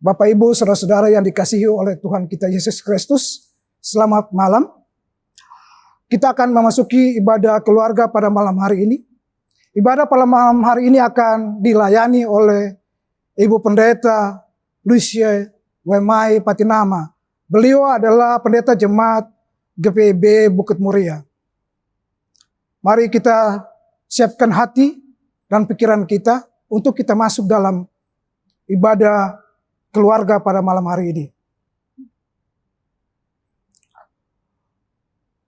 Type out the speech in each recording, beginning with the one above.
Bapak, Ibu, saudara-saudara yang dikasihi oleh Tuhan kita Yesus Kristus, selamat malam. Kita akan memasuki ibadah keluarga pada malam hari ini. Ibadah pada malam hari ini akan dilayani oleh Ibu Pendeta Lucia Wemai Patinama. Beliau adalah pendeta jemaat GPIB Bukit Muria. Mari kita siapkan hati dan pikiran kita untuk kita masuk dalam ibadah keluarga pada malam hari ini.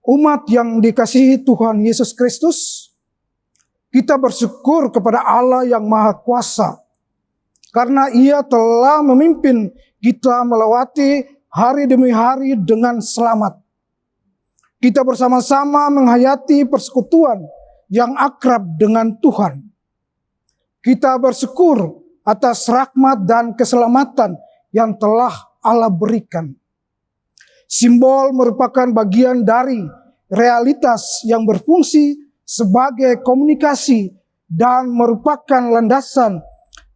Umat yang dikasihi Tuhan Yesus Kristus, kita bersyukur kepada Allah yang Maha Kuasa, karena Ia telah memimpin kita melewati hari demi hari dengan selamat. Kita bersama-sama menghayati persekutuan yang akrab dengan Tuhan. Kita bersyukur atas rahmat dan keselamatan yang telah Allah berikan. Simbol merupakan bagian dari realitas yang berfungsi sebagai komunikasi dan merupakan landasan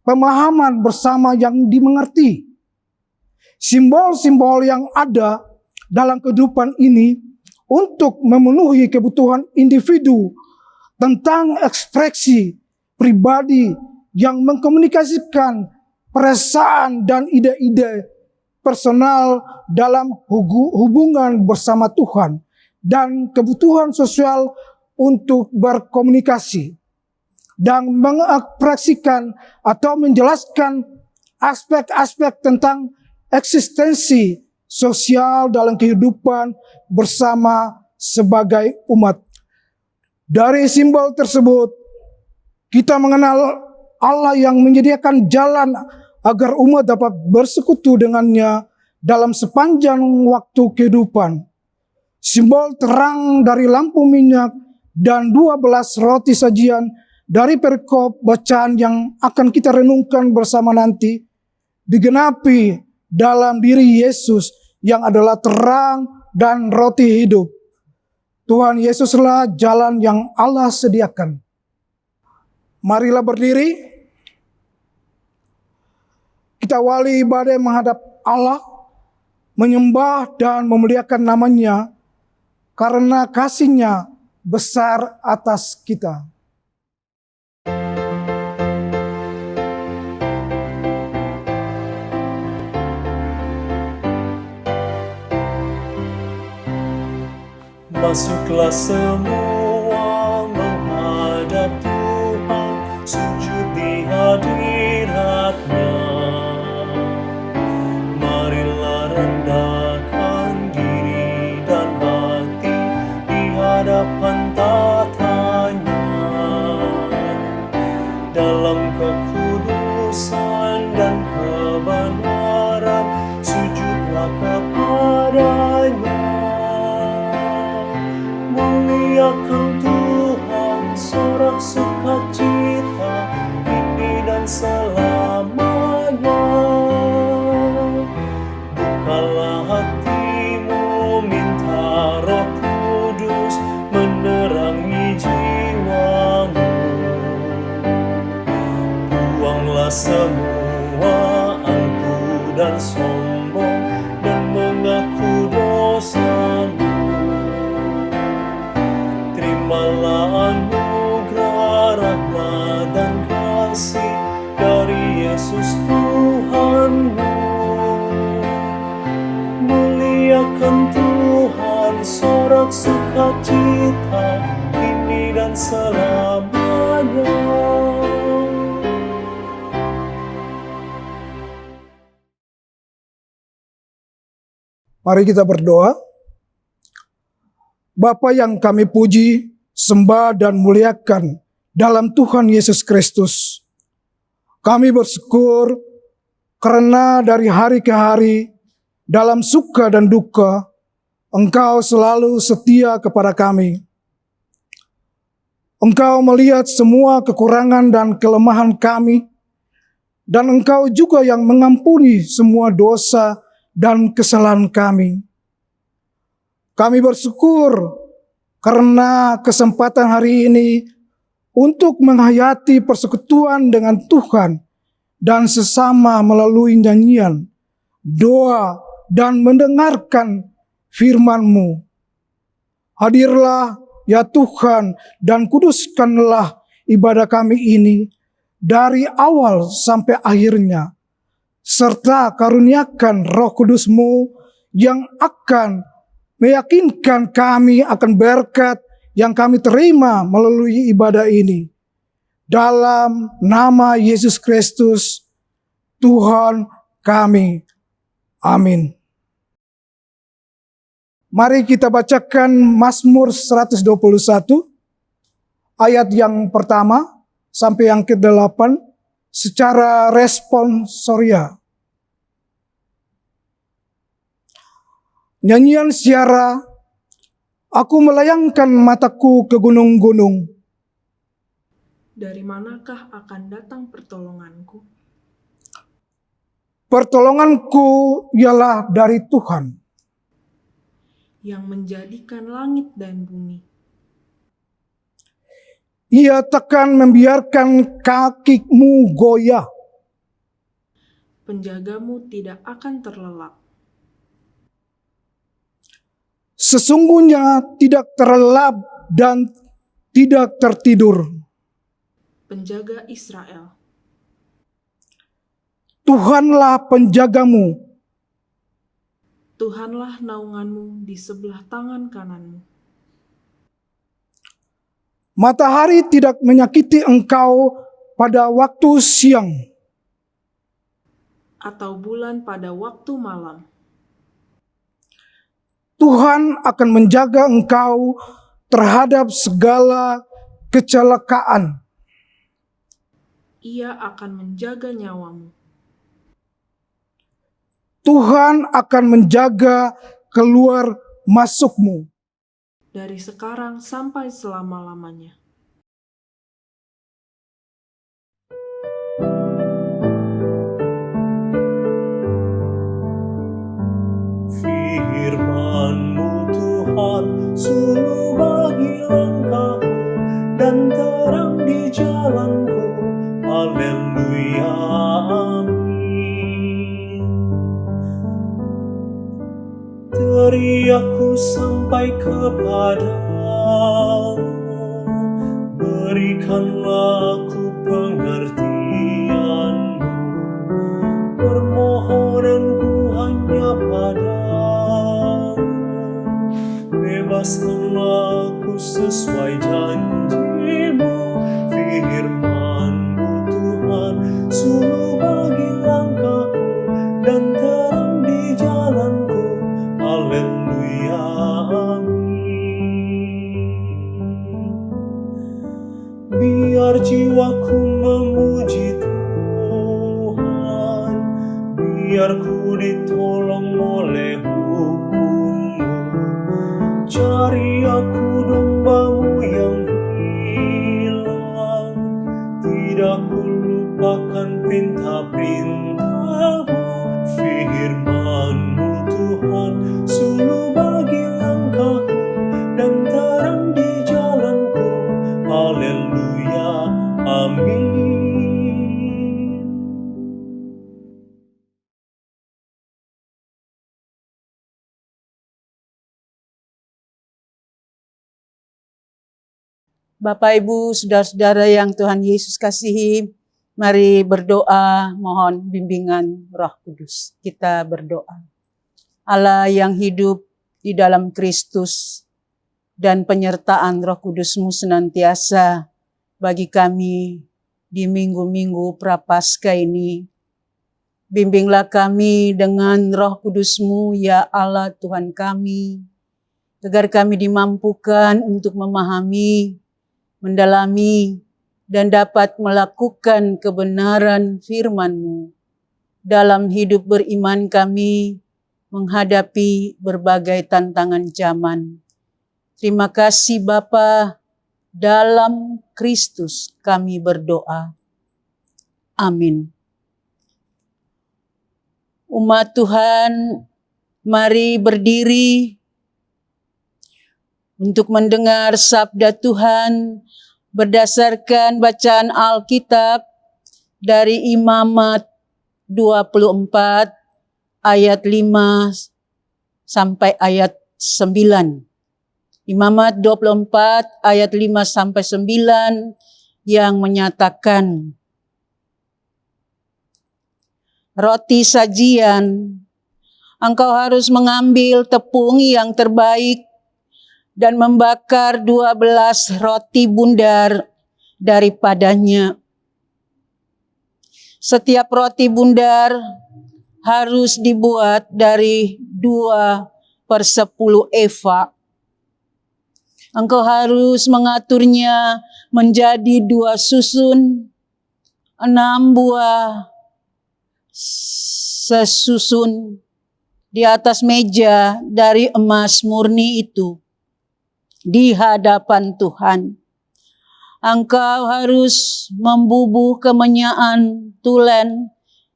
pemahaman bersama yang dimengerti. Simbol-simbol yang ada dalam kehidupan ini untuk memenuhi kebutuhan individu tentang ekspresi pribadi yang mengkomunikasikan perasaan dan ide-ide personal dalam hubungan bersama Tuhan dan kebutuhan sosial untuk berkomunikasi dan mengekspresikan atau menjelaskan aspek-aspek tentang eksistensi sosial dalam kehidupan bersama sebagai umat. Dari simbol tersebut kita mengenal Allah yang menyediakan jalan agar umat dapat bersekutu dengannya dalam sepanjang waktu kehidupan. Simbol terang dari lampu minyak dan 12 roti sajian dari perikop bacaan yang akan kita renungkan bersama nanti digenapi dalam diri Yesus yang adalah terang dan roti hidup. Tuhan Yesuslah jalan yang Allah sediakan. Marilah berdiri. Kita awali ibadah menghadap Allah, menyembah dan memuliakan namanya, karena kasih-Nya besar atas kita. Masuklah semua menghadap Tuhan, sujud di hadirat-Nya. Marilah rendahkan diri dan hati di hadapan tata-Nya. Dalam kekudusan dan kebenaran, sujudlah kepada-Nya. Muliakan Tuhan, sorak sukacita, kini dan selamanya. Bukalah hatimu, minta Roh Kudus menerangi jiwamu. Buanglah semua angku dan sombong, dan mengaku dosamu. Terimalah anugerah, rahmat dan kasih dari Yesus Tuhanmu. Muliakan Tuhan, sorak sukacita, kini dan selamanya. Mari kita berdoa. Bapa yang kami puji, sembah dan muliakan dalam Tuhan Yesus Kristus. Kami bersyukur karena dari hari ke hari, dalam suka dan duka, Engkau selalu setia kepada kami. Engkau melihat semua kekurangan dan kelemahan kami, dan Engkau juga yang mengampuni semua dosa dan kesalahan kami. Kami bersyukur karena kesempatan hari ini untuk menghayati persekutuan dengan Tuhan dan sesama melalui nyanyian, doa, dan mendengarkan firman-Mu. Hadirlah ya Tuhan dan kuduskanlah ibadah kami ini dari awal sampai akhirnya, serta karuniakan Roh Kudus-Mu yang akan meyakinkan kami akan berkat yang kami terima melalui ibadah ini. Dalam nama Yesus Kristus, Tuhan kami. Amin. Mari kita bacakan Mazmur 121, ayat yang pertama sampai yang ke-8 secara responsoria. Nyanyian Syara, aku melayangkan mataku ke gunung-gunung. Dari manakah akan datang pertolonganku? Pertolonganku ialah dari Tuhan, yang menjadikan langit dan bumi. Ia takkan membiarkan kakimu goyah. Penjagamu tidak akan terlelap. Sesungguhnya tidak terlelap dan tidak tertidur. Penjaga Israel. Tuhanlah penjagamu. Tuhanlah naunganmu di sebelah tangan kananmu. Matahari tidak menyakiti engkau pada waktu siang, Atau bulan pada waktu malam. Tuhan akan menjaga engkau terhadap segala kecelakaan. Ia akan menjaga nyawamu. Tuhan akan menjaga keluar masukmu Dari sekarang sampai selama-lamanya. Firman-Mu Tuhan, suluh bagi langkahku dan terang di jalanku. Haleluya, amin. Teriakku sampai kepadamu, berikanlah aku pengertianmu. Permohonanku hanya padamu, bebaskanlah aku sesuai janjimu. Firman-Mu Tuhan, suluh bagi langkahku dan terang di jalanku. Haleluya, amin. Biar jiwaku memuji Tuhan, biar ku ditolong oleh hukum-Mu. Cari aku domba-Mu yang hilang, tidak ku lupakan perintah-perintah-Mu. Firman-Mu Tuhan, suluh bagi langkahku dan terang di jalanku. Haleluya, amin. Bapak, Ibu, saudara-saudara yang Tuhan Yesus kasihi, mari berdoa mohon bimbingan Roh Kudus. Kita berdoa. Allah yang hidup di dalam Kristus dan penyertaan Roh Kudus-Mu senantiasa bagi kami di minggu-minggu Prapaskah ini. Bimbinglah kami dengan Roh Kudus-Mu, ya Allah Tuhan kami, agar kami dimampukan untuk memahami, mendalami, dan dapat melakukan kebenaran firman-Mu dalam hidup beriman kami menghadapi berbagai tantangan zaman. Terima kasih Bapa, dalam Kristus kami berdoa. Amin. Umat Tuhan, mari berdiri untuk mendengar sabda Tuhan berdasarkan bacaan Alkitab dari Imamat 24 ayat 5 sampai ayat 9. Imamat 24 ayat 5 sampai 9 yang menyatakan, roti sajian, engkau harus mengambil tepung yang terbaik dan membakar 12 roti bundar daripadanya. Setiap roti bundar harus dibuat dari 2/10 eva. Engkau harus mengaturnya menjadi 2 susun, 6 buah sesusun di atas meja dari emas murni itu di hadapan Tuhan. Engkau harus membubuh kemenyan tulen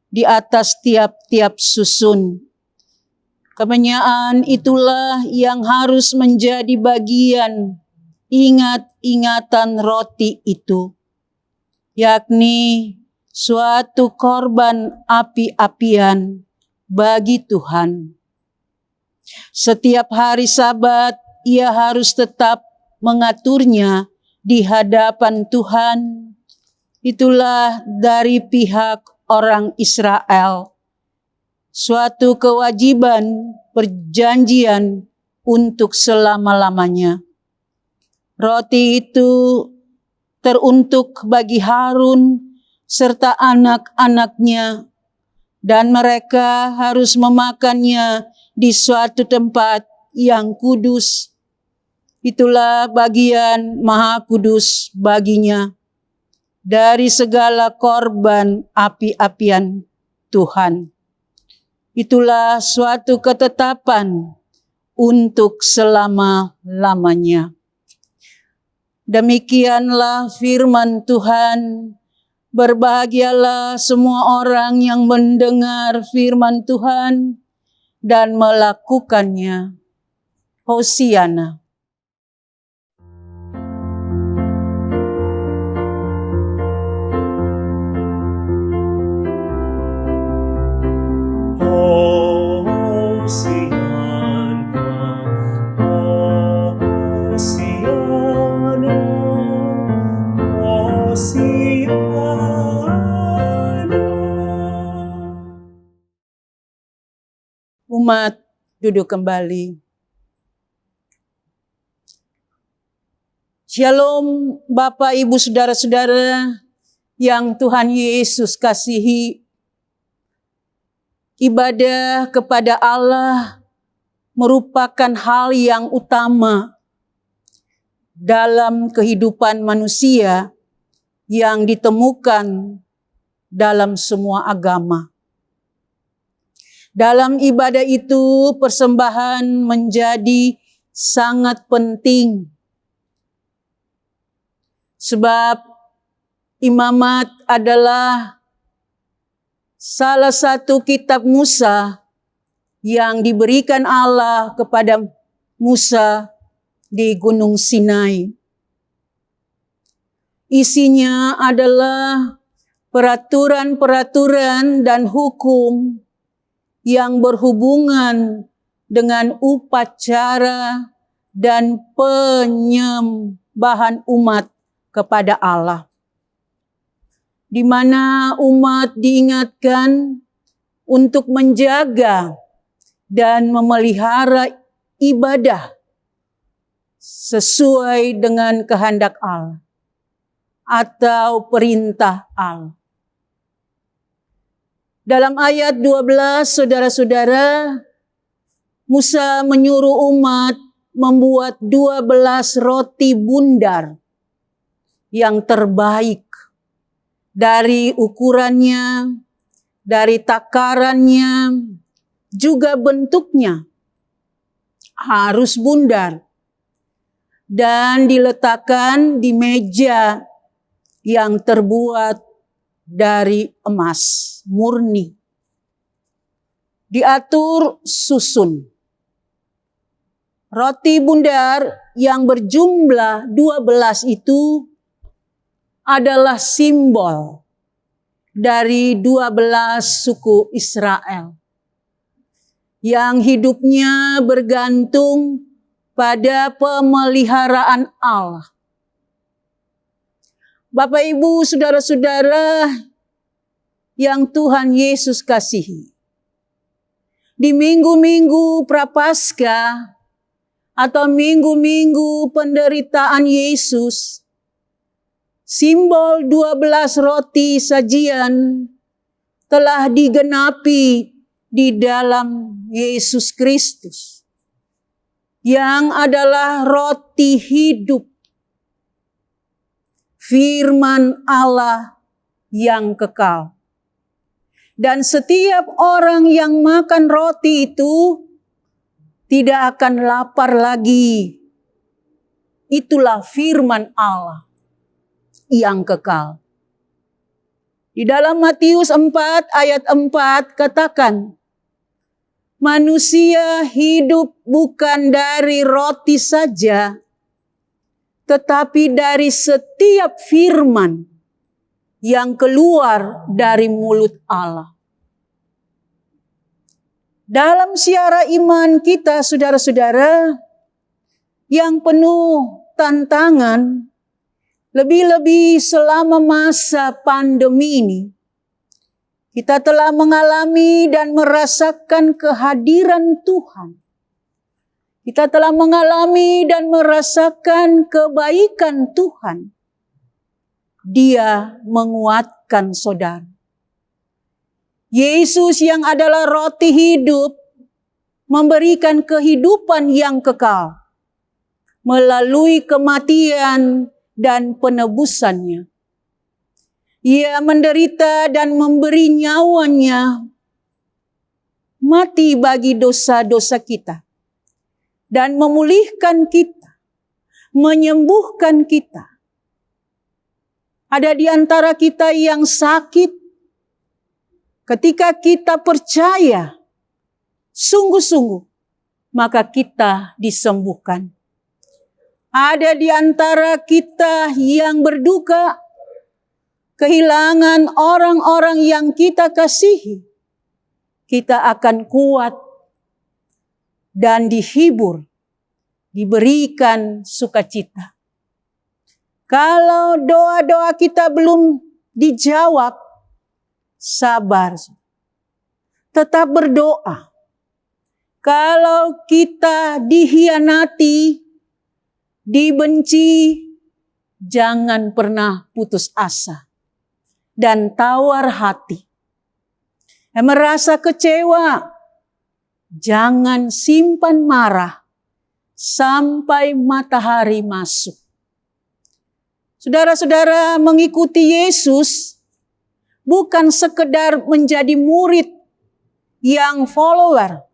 di atas tiap-tiap susun. Kemenyan itulah yang harus menjadi bagian ingat-ingatan roti itu, yakni suatu korban api-apian bagi Tuhan. Setiap hari Sabat ia harus tetap mengaturnya di hadapan Tuhan. Itulah dari pihak orang Israel, suatu kewajiban perjanjian untuk selama-lamanya. Roti itu teruntuk bagi Harun serta anak-anaknya, dan mereka harus memakannya di suatu tempat yang kudus. Itulah bagian maha kudus baginya dari segala korban api-apian Tuhan. Itulah suatu ketetapan untuk selama-lamanya. Demikianlah firman Tuhan. Berbahagialah semua orang yang mendengar firman Tuhan dan melakukannya. Hosiana. masih ada. Umat duduk kembali. Shalom Bapak, Ibu, Saudara-saudara yang Tuhan Yesus kasihi. Ibadah kepada Allah merupakan hal yang utama dalam kehidupan manusia yang ditemukan dalam semua agama. Dalam ibadah itu, persembahan menjadi sangat penting. Sebab imamat adalah salah satu kitab Musa yang diberikan Allah kepada Musa di Gunung Sinai. Isinya adalah peraturan-peraturan dan hukum yang berhubungan dengan upacara dan penyembahan umat kepada Allah, di mana umat diingatkan untuk menjaga dan memelihara ibadah sesuai dengan kehendak Allah atau perintah Allah. Dalam ayat 12, saudara-saudara, Musa menyuruh umat membuat 12 roti bundar yang terbaik dari ukurannya, dari takarannya, juga bentuknya harus bundar dan diletakkan di meja yang terbuat dari emas murni. Diatur susun. Roti bundar yang berjumlah 12 itu adalah simbol dari 12 suku Israel yang hidupnya bergantung pada pemeliharaan Allah. Bapak, Ibu, saudara-saudara yang Tuhan Yesus kasihi. Di minggu-minggu Prapaskah atau minggu-minggu penderitaan Yesus, simbol 12 roti sajian telah digenapi di dalam Yesus Kristus, yang adalah roti hidup, firman Allah yang kekal. Dan setiap orang yang makan roti itu tidak akan lapar lagi. Itulah firman Allah yang kekal. Di dalam Matius 4 ayat 4 katakan, manusia hidup bukan dari roti saja, tetapi dari setiap firman yang keluar dari mulut Allah. Dalam siara iman kita, saudara-saudara, yang penuh tantangan, lebih-lebih selama masa pandemi ini, kita telah mengalami dan merasakan kehadiran Tuhan. Kita telah mengalami dan merasakan kebaikan Tuhan. Dia menguatkan saudara. Yesus yang adalah roti hidup memberikan kehidupan yang kekal melalui kematian dan penebusannya. Ia menderita dan memberi nyawanya mati bagi dosa-dosa kita dan memulihkan kita, menyembuhkan kita. Ada di antara kita yang sakit, ketika kita percaya sungguh-sungguh, maka kita disembuhkan. Ada di antara kita yang berduka, kehilangan orang-orang yang kita kasihi, kita akan kuat dan dihibur, diberikan sukacita. Kalau doa-doa kita belum dijawab, sabar. Tetap berdoa. Kalau kita dihianati, dibenci, jangan pernah putus asa dan tawar hati. Merasa kecewa, jangan simpan marah sampai matahari masuk. Saudara-saudara, mengikuti Yesus bukan sekedar menjadi murid yang follower.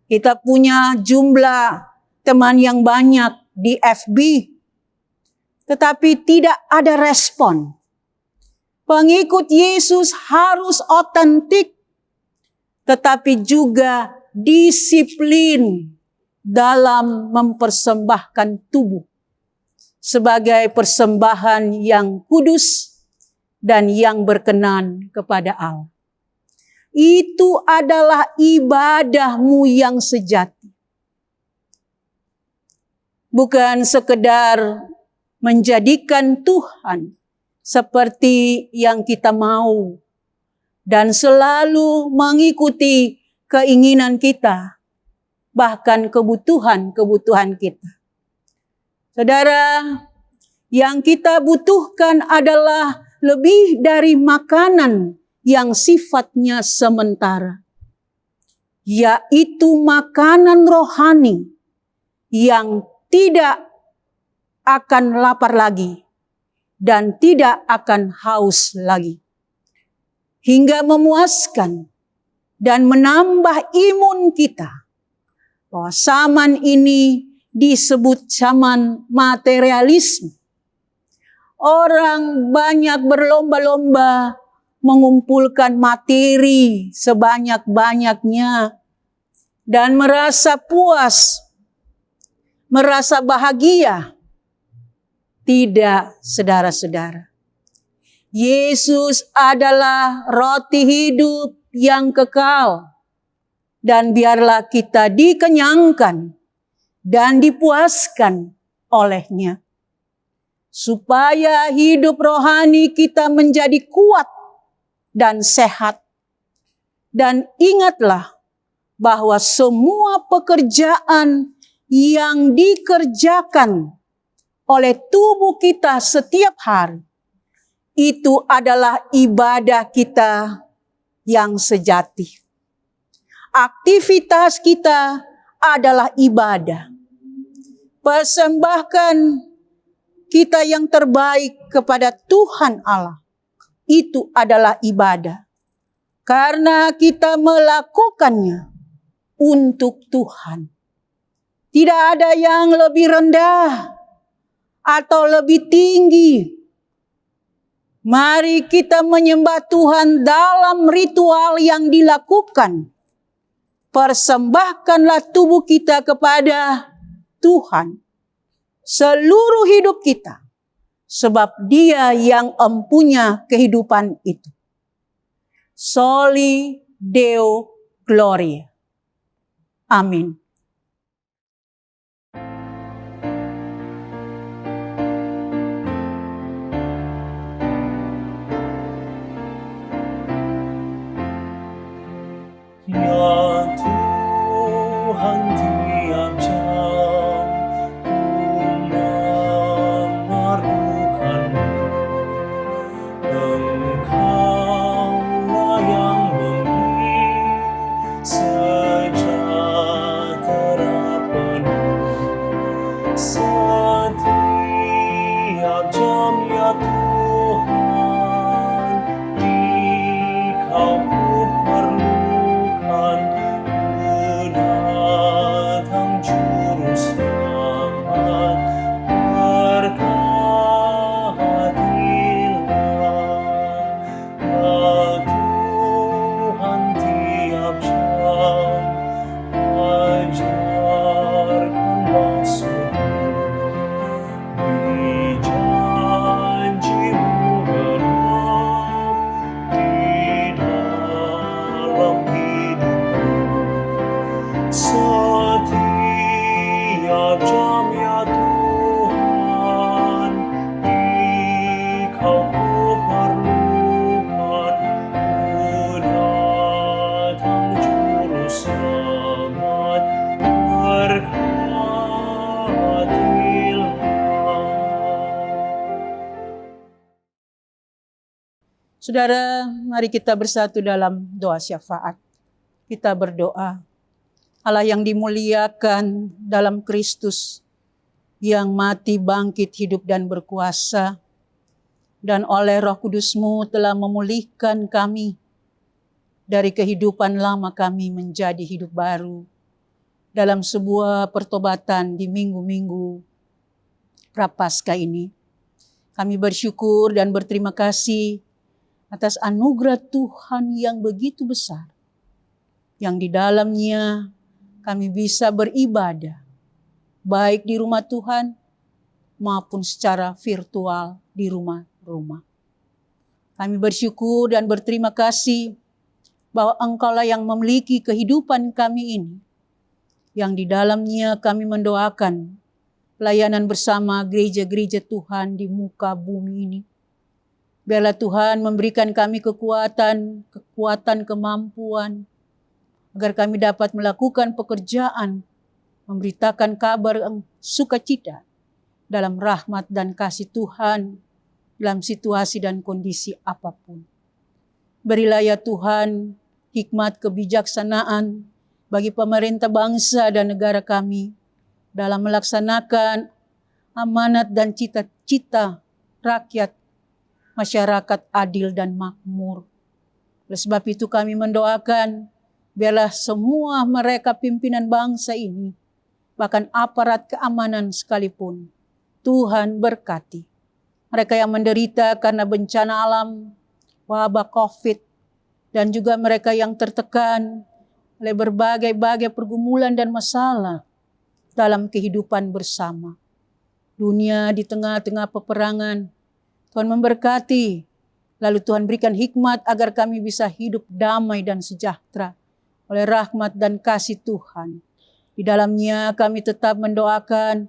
Kita punya jumlah teman yang banyak di FB, tetapi tidak ada respon. Pengikut Yesus harus otentik, tetapi juga disiplin dalam mempersembahkan tubuh sebagai persembahan yang kudus dan yang berkenan kepada Allah. Itu adalah ibadahmu yang sejati. Bukan sekedar menjadikan Tuhan seperti yang kita mau dan selalu mengikuti keinginan kita, bahkan kebutuhan-kebutuhan kita. Saudara, yang kita butuhkan adalah lebih dari makanan yang sifatnya sementara, yaitu makanan rohani yang tidak akan lapar lagi dan tidak akan haus lagi, hingga memuaskan dan menambah imun kita. Bahwa zaman ini disebut zaman materialisme. Orang banyak berlomba-lomba mengumpulkan materi sebanyak-banyaknya dan merasa puas, merasa bahagia. Tidak, saudara-saudara. Yesus adalah roti hidup yang kekal. Dan biarlah kita dikenyangkan dan dipuaskan olehnya. Supaya hidup rohani kita menjadi kuat dan sehat. Dan ingatlah bahwa semua pekerjaan yang dikerjakan oleh tubuh kita setiap hari, itu adalah ibadah kita yang sejati. Aktivitas kita adalah ibadah. Persembahkan kita yang terbaik kepada Tuhan Allah, itu adalah ibadah. Karena kita melakukannya untuk Tuhan. Tidak ada yang lebih rendah atau lebih tinggi. Mari kita menyembah Tuhan dalam ritual yang dilakukan. Persembahkanlah tubuh kita kepada Tuhan. Seluruh hidup kita. Sebab Dia yang empunya kehidupan itu. Soli Deo Gloria. Amin. Ya Tuhan, tiap jam memerlukan-Mu. Engkaulah yang memberi senjata Saudara, mari kita bersatu dalam doa syafaat. Kita berdoa. Allah yang dimuliakan dalam Kristus, yang mati, bangkit, hidup, dan berkuasa, dan oleh Roh Kudus-Mu telah memulihkan kami dari kehidupan lama kami menjadi hidup baru dalam sebuah pertobatan di minggu-minggu Prapaskah ini. Kami bersyukur dan berterima kasih atas anugerah Tuhan yang begitu besar, yang di dalamnya kami bisa beribadah, baik di rumah Tuhan maupun secara virtual di rumah-rumah. Kami bersyukur dan berterima kasih bahwa Engkaulah yang memiliki kehidupan kami ini, yang di dalamnya kami mendoakan pelayanan bersama gereja-gereja Tuhan di muka bumi ini. Biarlah Tuhan memberikan kami kekuatan, kemampuan, agar kami dapat melakukan pekerjaan, memberitakan kabar sukacita dalam rahmat dan kasih Tuhan, dalam situasi dan kondisi apapun. Berilah ya Tuhan hikmat kebijaksanaan bagi pemerintah bangsa dan negara kami dalam melaksanakan amanat dan cita-cita rakyat, masyarakat adil dan makmur. Oleh sebab itu kami mendoakan, biarlah semua mereka pimpinan bangsa ini, bahkan aparat keamanan sekalipun, Tuhan berkati. Mereka yang menderita karena bencana alam, wabah COVID, dan juga mereka yang tertekan oleh berbagai pergumulan dan masalah dalam kehidupan bersama. Dunia di tengah-tengah peperangan, Tuhan memberkati. Lalu Tuhan berikan hikmat agar kami bisa hidup damai dan sejahtera oleh rahmat dan kasih Tuhan. Di dalamnya kami tetap mendoakan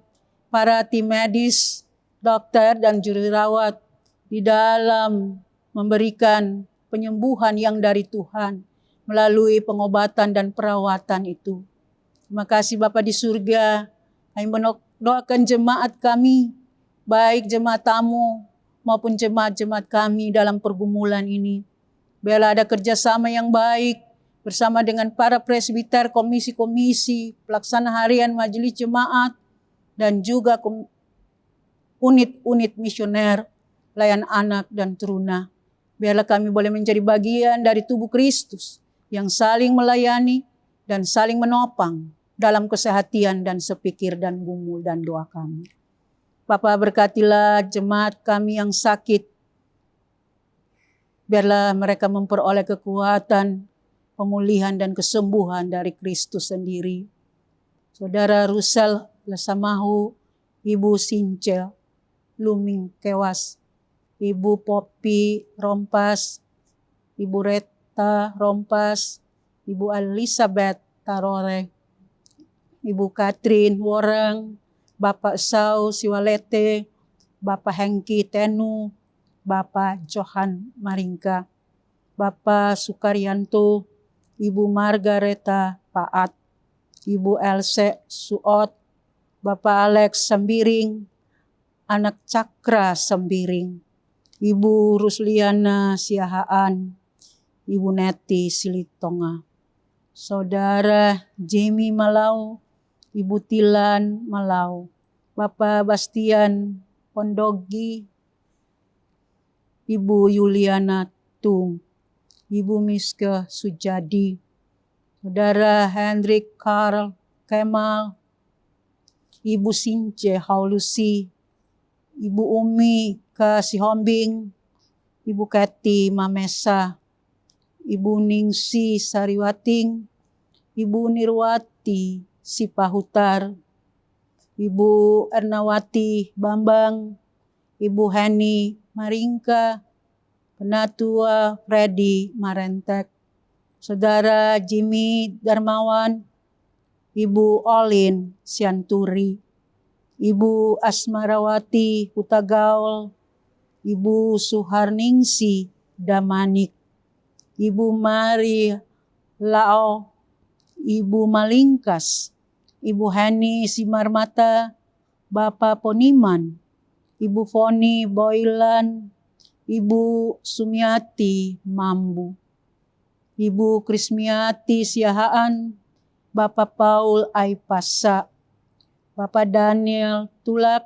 para tim medis, dokter dan jururawat di dalam memberikan penyembuhan yang dari Tuhan melalui pengobatan dan perawatan itu. Terima kasih Bapa di surga. Kami mendoakan jemaat kami, baik jemaat tamu maupun jemaat-jemaat kami dalam pergumulan ini. Biarlah ada kerjasama yang baik bersama dengan para presbiter, komisi-komisi, pelaksana harian majelis jemaat, dan juga unit-unit misioner, pelayan anak dan teruna. Biarlah kami boleh menjadi bagian dari tubuh Kristus yang saling melayani dan saling menopang dalam kesehatian dan sepikir dan gumul dan doa kami. Bapa, berkatilah jemaat kami yang sakit. Biarlah mereka memperoleh kekuatan, pemulihan dan kesembuhan dari Kristus sendiri. Saudara Rusel Lesamahu, Ibu Sincel Luming Kewas, Ibu Poppy Rompas, Ibu Reta Rompas, Ibu Elizabeth Tarore, Ibu Katrin Woreng, Bapak Sau Siwalete, Bapak Hengki Tenu, Bapak Johan Maringka, Bapak Sukaryanto, Ibu Margareta Paat, Ibu Else Suot, Bapak Alex Sembiring, Anak Cakra Sembiring, Ibu Rusliana Siahaan, Ibu Neti Silitonga, Saudara Jamie Malau, Ibu Tilan Malau, Bapak Bastian Pondogi, Ibu Yuliana Tung, Ibu Miska Sujadi, Saudara Hendrik Karl Kemal, Ibu Since Haulusi, Ibu Umi Kasihombing, Ibu Keti Mamesa, Ibu Ningsi Sariwating, Ibu Nirwati Sipahutar, Ibu Ernawati Bambang, Ibu Heni Maringka, Penatua Freddy Marentek, Saudara Jimmy Darmawan, Ibu Olin Sianturi, Ibu Asmarawati Hutagaul, Ibu Suharningsi Damanik, Ibu Mari Lao, Ibu Malingkas, Ibu Heni Simarmata, Bapak Poniman, Ibu Foni Boylan, Ibu Sumiati Mambu, Ibu Krismiati Siahaan, Bapak Paul Aipasa, Bapak Daniel Tulak,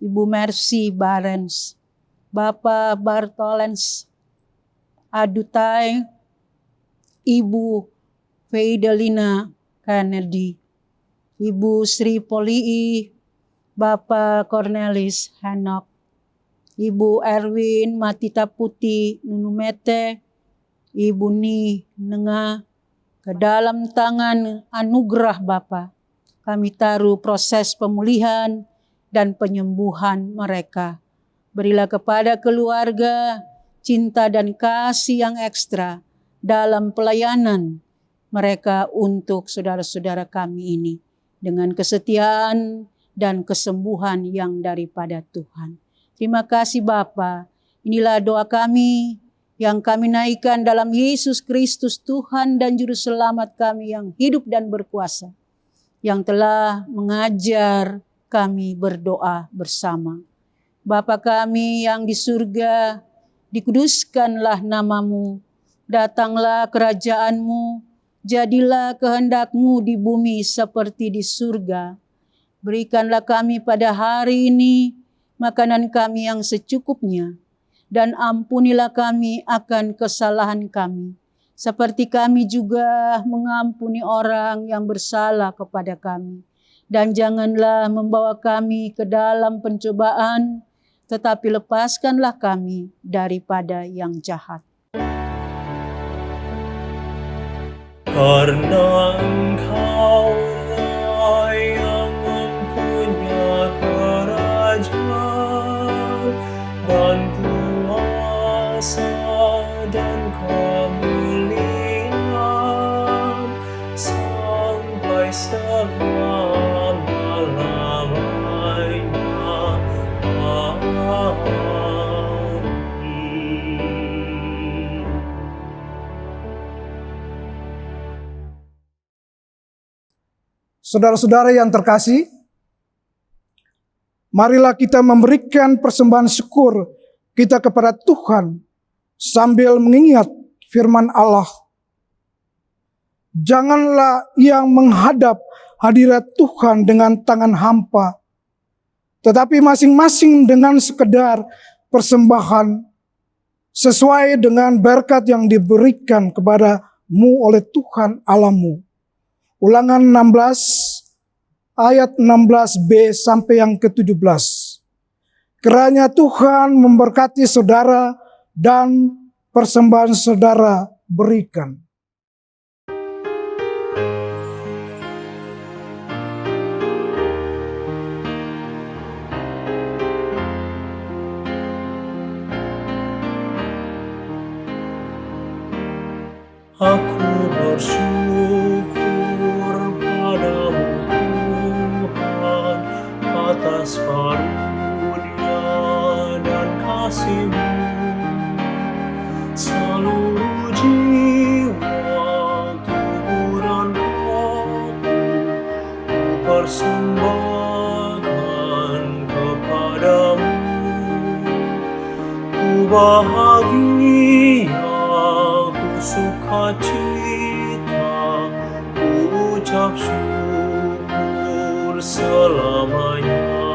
Ibu Mercy Barens, Bapak Bartolens Adutai, Ibu Feidelina Kennedy, Ibu Sri Polii, Bapak Cornelis Henok, Ibu Erwin Matita Putih Nunumete, Ibu Ni Nenga, ke dalam tangan anugerah Bapa kami taruh proses pemulihan dan penyembuhan mereka. Berilah kepada keluarga cinta dan kasih yang ekstra dalam pelayanan mereka untuk saudara-saudara kami ini, dengan kesetiaan dan kesembuhan yang daripada Tuhan. Terima kasih Bapa. Inilah doa kami yang kami naikkan dalam Yesus Kristus, Tuhan dan Juru Selamat kami yang hidup dan berkuasa, yang telah mengajar kami berdoa bersama. Bapa kami yang di surga, dikuduskanlah namamu, datanglah kerajaanmu, jadilah kehendak-Mu di bumi seperti di surga. Berikanlah kami pada hari ini makanan kami yang secukupnya, dan ampunilah kami akan kesalahan kami, seperti kami juga mengampuni orang yang bersalah kepada kami. Dan janganlah membawa kami ke dalam pencobaan, tetapi lepaskanlah kami daripada yang jahat. Karena Engkau-Lah yang mempunyai kerajaan dan kuasa dan kemuliaan sampai selama-lamanya. Amin. Saudara-saudara yang terkasih, marilah kita memberikan persembahan syukur kita kepada Tuhan sambil mengingat firman Allah. Janganlah yang menghadap hadirat Tuhan dengan tangan hampa, tetapi masing-masing dengan sekedar persembahan sesuai dengan berkat yang diberikan kepadamu oleh Tuhan Allahmu. Ulangan 16 ayat 16b sampai yang ke-17. Kiranya Tuhan memberkati saudara dan persembahan saudara berikan. Aku bersyukur padamu Tuhan atas karunia dan kasih-Mu. Seluruh jiwa, tubuh dan rohku ku persembahkan kepadamu. Ku bahagia, sukacita, ucap syukur selamanya.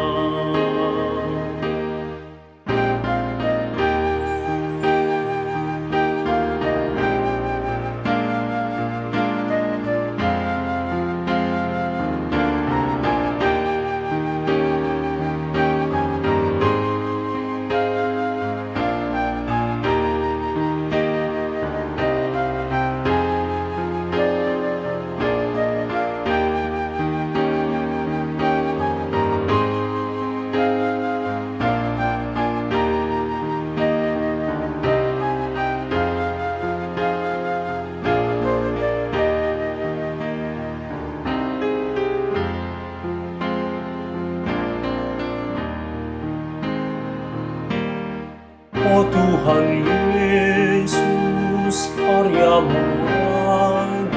Oh Tuhan Yesus, karya-Mu agung,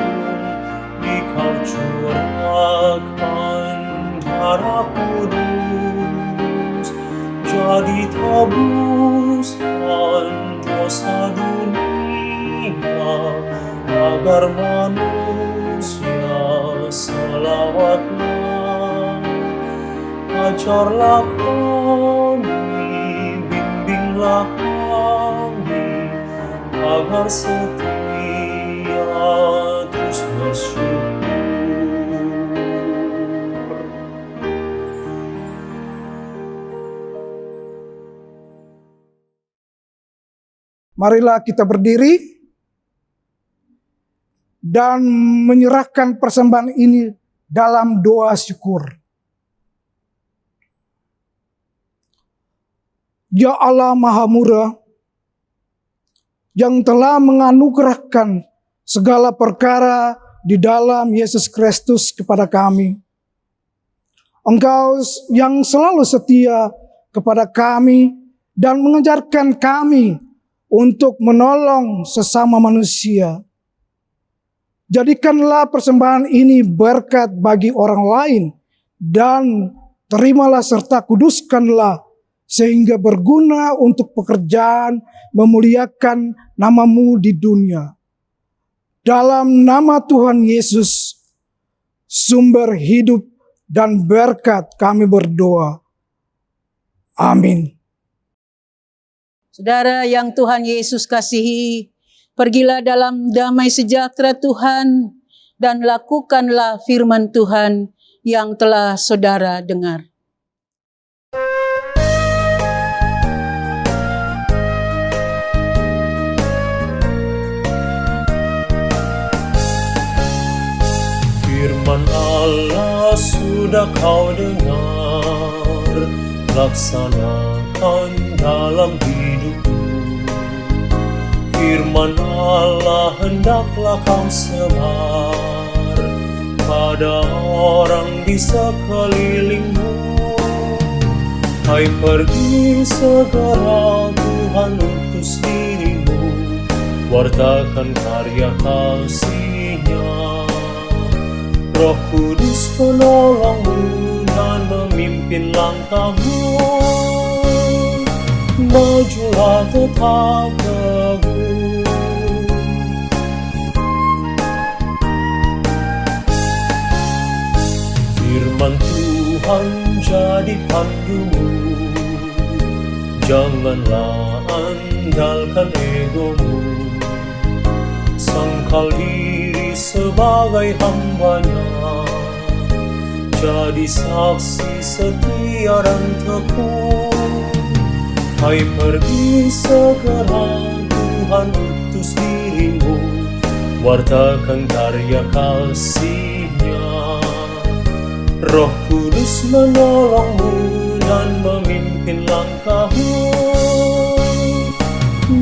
di Kau curahkan darah kudus, jadi tebusan agar manusia selawatnya. Ajarlah kami, bimbinglah kami, agar setia terus bersyukur. Marilah kita berdiri dan menyerahkan persembahan ini dalam doa syukur. Ya Allah Maha Murah, yang telah menganugerahkan segala perkara di dalam Yesus Kristus kepada kami. Engkau yang selalu setia kepada kami dan mengajarkan kami untuk menolong sesama manusia. Jadikanlah persembahan ini berkat bagi orang lain dan terimalah serta kuduskanlah sehingga berguna untuk pekerjaan memuliakan nama-Mu di dunia. Dalam nama Tuhan Yesus, sumber hidup dan berkat kami berdoa. Amin. Saudara yang Tuhan Yesus kasihi, pergilah dalam damai sejahtera Tuhan dan lakukanlah firman Tuhan yang telah saudara dengar. Firman Allah sudah kau dengar, laksanakan dalam hidupmu. Firman Allah hendaklah kau sebar pada orang di sekelilingmu. Hai, pergi segera, Tuhan utus dirimu, wartakan karya kasih-Nya. Roh Kudus menolongmu dan memimpin langkahmu. Majulah tetap teguh. Firman Tuhan jadi pandumu, janganlah andalkan egomu. Sangkal diri sebagai hambanya, jadi saksi setia dan tekun. Hai, pergi segera, Tuhan utus dirimu, wartakan karya kasih-Nya. Roh Kudus menolongmu dan memimpin langkahmu.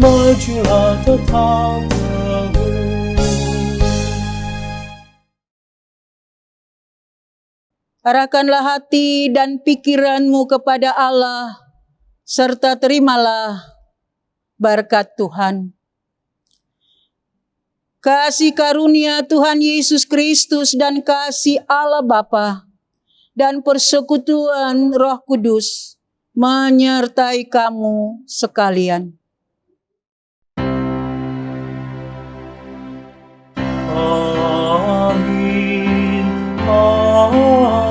Majulah tetap teguh. Arahkanlah hati dan pikiranmu kepada Allah, serta terimalah berkat Tuhan. Kasih karunia Tuhan Yesus Kristus dan kasih Allah Bapa dan persekutuan Roh Kudus menyertai kamu sekalian. Amin. Amin.